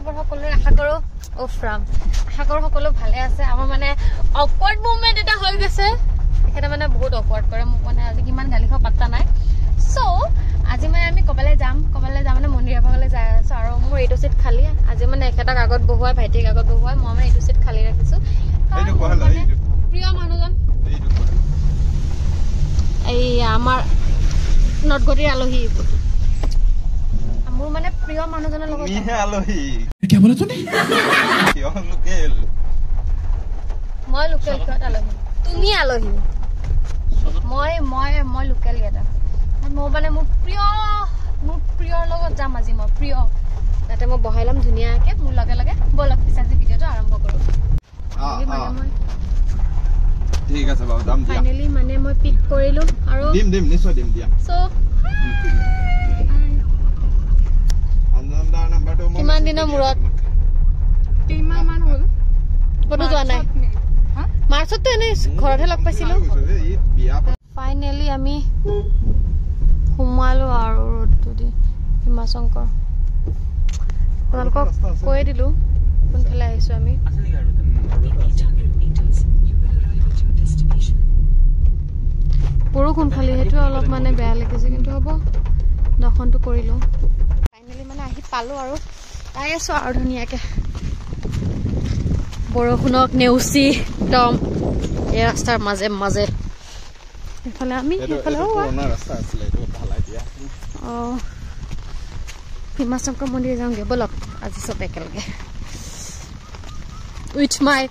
খবৰ সকলো আশা কৰো ওফ্ৰাম আশা কৰো সকলো ভালে আছে আমাৰ মানে অকৱাৰ্ড মোমেন্ট এটা হৈ গৈছে এটা মানে বহুত অকৱাৰ্ড কৰে মোক মানে আজি কিমান গালি খাও পাত্তা নাই সো আজি মানে আমি কবালে যাম মানে মন্দিৰ ভাগলে যাই আছো আৰু মোৰ এইটো সিট খালি আজি মানে একেটা কাগজ বহুৱাই ভাইটিৰ কাগজ বহুৱাই মই মানে এইটো সিট খালি ৰাখিছো এইটো কোৱালা এইটো প্ৰিয় মানুহজন এইটো এই আমাৰ নটগটিৰ আলহী মোৰ মানে প্ৰিয় মানুহজনৰ লগত তুমি আলহী কি বলা তুমি কিয় লোকেল মই লোকেল কিয় আলহী তুমি আলহী মই লোকেল এটা মই মানে মোৰ প্ৰিয়ৰ লগত যাম আজি মই প্ৰিয় তাতে মই বহাইলাম ধুনিয়াকে মোৰ লগে লগে বলক পিছাজি ভিডিওটো আৰম্ভ কৰো ঠিক আছে বাবু দাম দিয়া ফাইনালি মানে মই পিক কৰিলো আৰু দিম নিশ্চয় দিম দিয়া সো আনন্দৰ নাম্বাৰটো মই কিমান দিনৰ মূৰত 3 মাহ মান হ'ল কত যোৱা নাই মাৰ্চত এনে ঘৰতে লগ পাইছিলো ফাইনালি আমি সোমালো আৰু ৰ'দটো দি হিমাশংকৰ তোমালোকক কৈ দিলো কোনফালে আহিছো আমি বৰষুণ ফালি সেইটো অলপ মানে বেয়া লাগিছে কিন্তু হ'ব দৰ্শনটো কৰিলো ফাইনালি মানে আহি পালো আৰু তাই আছো আৰু ধুনীয়াকে বৰষুণক নেউচি একদম এই ৰাস্তাৰ মাজে মাজে এফালে আমি এফালে পুৰণা ৰাস্তা আছিল এইটো ঢালাই দিয়া হিমাশংকৰ মন্দিৰ যাওঁগে বলক আজি সব একেলগে উইথ মাই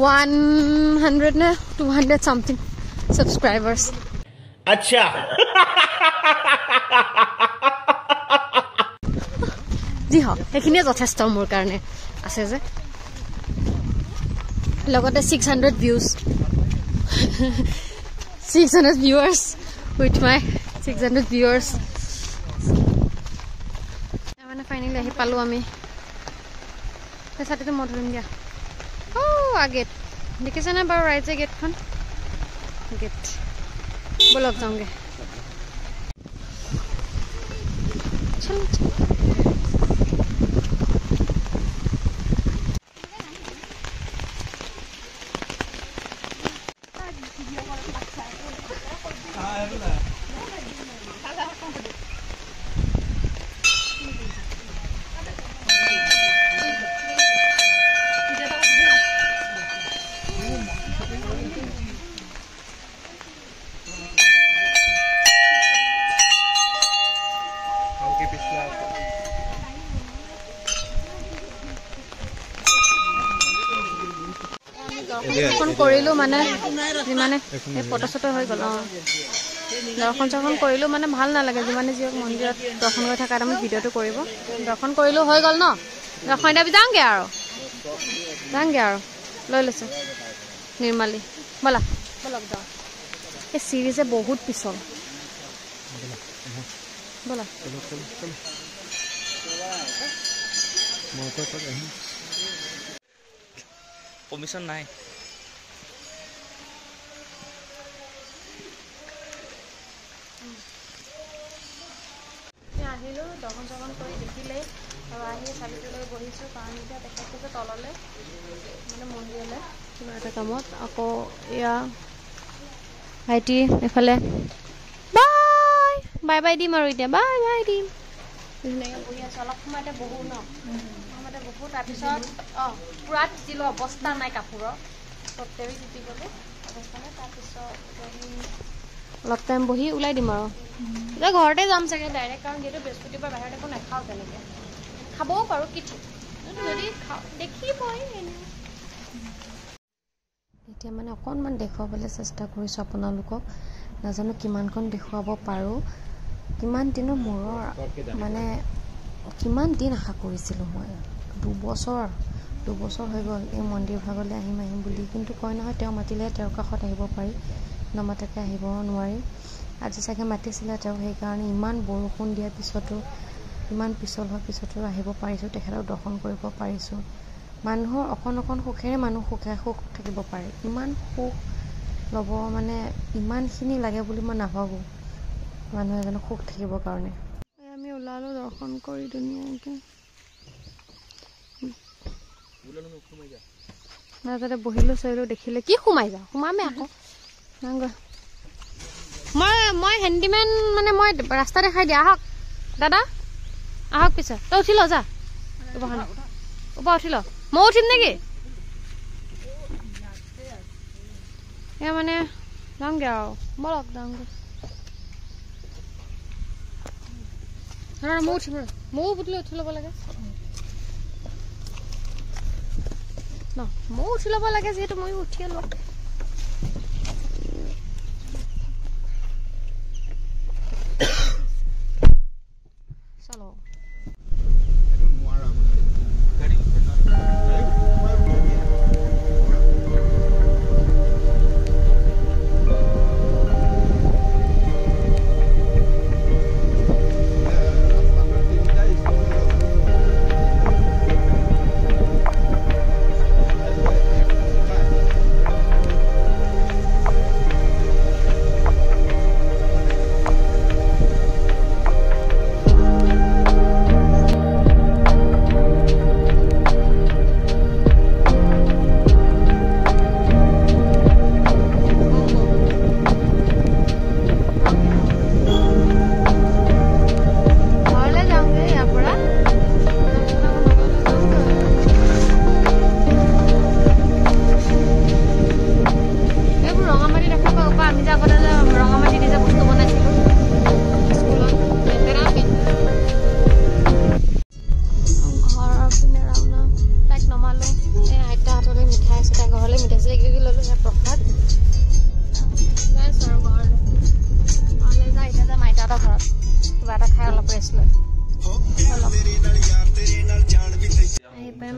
100 নে 200 something subscribers আচ্ছা জি হ্যাঁ সেইখিনিয়ে যথেষ্ট মোৰ কাৰণে আছে যে লগতে 600 views 600 viewers with my 600 viewers মানে ফাইনালি আহি পালো আমি সাথে মই ধৰিম দিয়া আগেট দেখিছে না বাৰু ৰাইজে গেটখন গেট বলক যাওঁগে চল দৰ্শন কৰিলো মানে যিমানে ফটো চটো হৈ গ'ল দৰ্শন কৰিলো মানে ভাল নালাগে যিমানে যিহক মন্দিৰত দৰ্শন কৰি থকা আমি ভিডিঅ'টো কৰিব দৰ্শন কৰিলো হৈ গ'ল ন দৰ্শন দাবি যাওঁগে আৰু লৈ লৈছো নিৰ্মালী বলা বলক যাওঁ এই চিৰিজে বহুত পিছল বলা কমিশন নাই আহিলো দৰ্শন কৰি দেখিলে আৰু আহি চাবিটো লৈ বহিছো কাৰণ এতিয়া দেখাইছে তললে মানে মন্দিৰলৈ কিবা এটা কামত আকৌ এয়া ভাইটি এফালে বাই বাই দিম আৰু এতিয়া বাই দিম ধুনীয়াকৈ বহি আছো অলপ সময়তে বহু ন সময়তে বহু তাৰপিছত পুৰা তিতিলো অৱস্থা নাই কাপোৰৰ চবটেৰি তিতি গ'লো অৱস্থা নাই তাৰপিছত অলপ টাইম বহি ওলাই দিম আৰু এতিয়া ঘৰতে যাম চাগে ডাইৰেক্ট কাৰণ যিহেতু বৃহস্পতিবাৰ বাহিৰত একো নাখাওঁ তেনেকৈ খাবও পাৰোঁ কি ঠিক যদি খাওঁ দেখিবই এতিয়া মানে অকণমান দেখুৱাবলৈ চেষ্টা কৰিছোঁ আপোনালোকক নাজানো কিমানকণ দেখুৱাব পাৰোঁ কিমান দিনৰ মূৰৰ মানে কিমান দিন আশা কৰিছিলোঁ মই 2 বছৰ হৈ গ'ল এই মন্দিৰ ভাগলৈ আহিম বুলি কিন্তু কয় নহয় তেওঁ মাতিলে তেওঁৰ কাষত আহিব পাৰি নমাতাকৈ আহিব নোৱাৰি আজি চাগে মাতিছিলে তেওঁ সেইকাৰণে ইমান বৰষুণ দিয়াৰ পিছতো ইমান পিছল হোৱাৰ পিছতো আহিব পাৰিছোঁ তেখেতক দৰ্শন কৰিব পাৰিছোঁ মানুহৰ অকণ সুখেৰে মানুহ সুখ থাকিব পাৰে ইমান সুখ ল'ব মানে ইমানখিনি লাগে বুলি মই নাভাবোঁ মানুহ এজনক সুখ থাকিবৰ কাৰণে আমি ওলালোঁ দৰ্শন কৰি ধুনীয়াকৈ মই তাতে বহিলো চইলো দেখিলে কি সোমাই যাওঁ সোমামে আকৌ নাংগৈ মই হেণ্ডিমেন মানে মই ৰাস্তা দেখাই দিয়া আহক দাদা আহক পিছে তই উঠি ল যা ওপৰ উঠি ল মই উঠিম নেকি এয়া মানে যাওঁগৈ আৰু বলক যাওঁগৈ মই উঠিম ময়ো বুটলি উঠি ল'ব লাগে ন ময়ো উঠি ল'ব লাগে যিহেতু ময়ো উঠিয়ে লওঁ চলো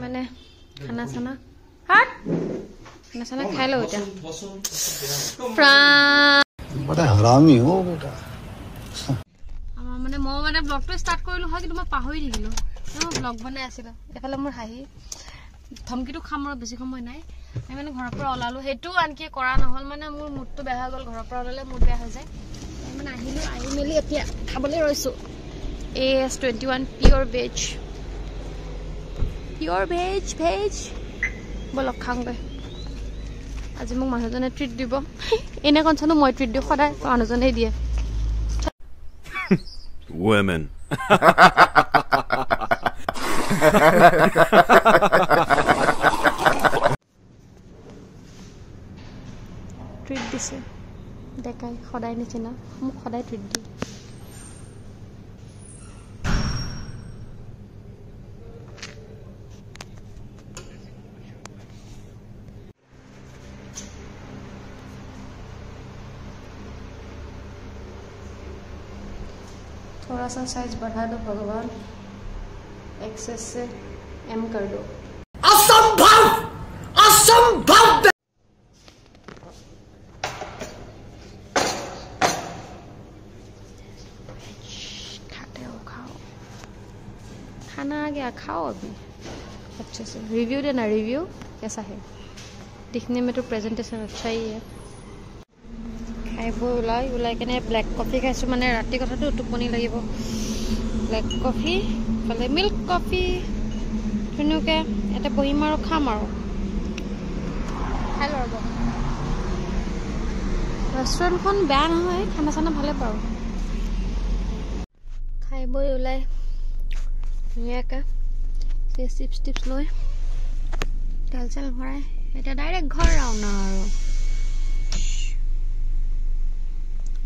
মানে খানা চানা খাই লো এতিয়া बड़ा हरामी हो बेटा মানে মই মানে ব্লগটো ষ্টাৰ্ট কৰিলো হয় কিন্তু মই পাহৰি থাকিলো মই ব্লগ বনাই আছিলো এফালে মোৰ হাঁহি ধমকিটো খাম আৰু বেছি সময় নাই আমি মানে ঘৰৰ পৰা ওলালো হেতু আনকি কৰা নহল মানে মোৰ মুডটো বেয়া হৈ গল ঘৰৰ পৰা ওলালে মুড বেয়া হৈ যায় মানে আহিলো আহি মেলি এতিয়া খাবলৈ ৰৈছো AS21 পিওৰ ভেজ বলক খাওঁগৈ আজি মোক মানুহজনে ট্ৰিট দিব এনে কনচানো মই ট্ৰিট দিওঁ সদায় মানুহজনেই দিয়ে women ট্ৰিট দিছে দেখাই সদায় নিচিনা মোক সদায় ট্ৰিট দিয়ে थोड़ा सा साइज बढ़ा दो भगवान एक्सेस से M कर दो असंभव खाते हो खाओ खाना आ गया खाओ अभी अच्छे से रिव्यू देना रिव्यू कैसा है दिखने में तो प्रेजेंटेशन अच्छा ही है খাই বৈ ওলাই কেনে ব্লেক কফি খাইছোঁ মানে ৰাতি কথাটো টোপনি লাগিব ব্লেক কফি ফালে মিল্ক কফি ধুনীয়াকৈ এটা বহিম আৰু খাম আৰু খাই ল'ব ৰেষ্টুৰেণ্টখন বেয়া নহয় খানা চানা ভালে পাৰোঁ খাই বৈ ওলাই ধুনীয়াকৈ চিপছ টিপছ লৈ তেল চেল ভৰাই এতিয়া ডাইৰেক্ট ঘৰ ৰাওনা আৰু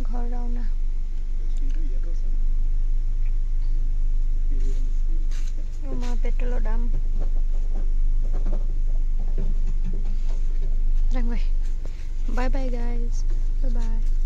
घर रावना पेट्रोल दाम bye bye guys bye bye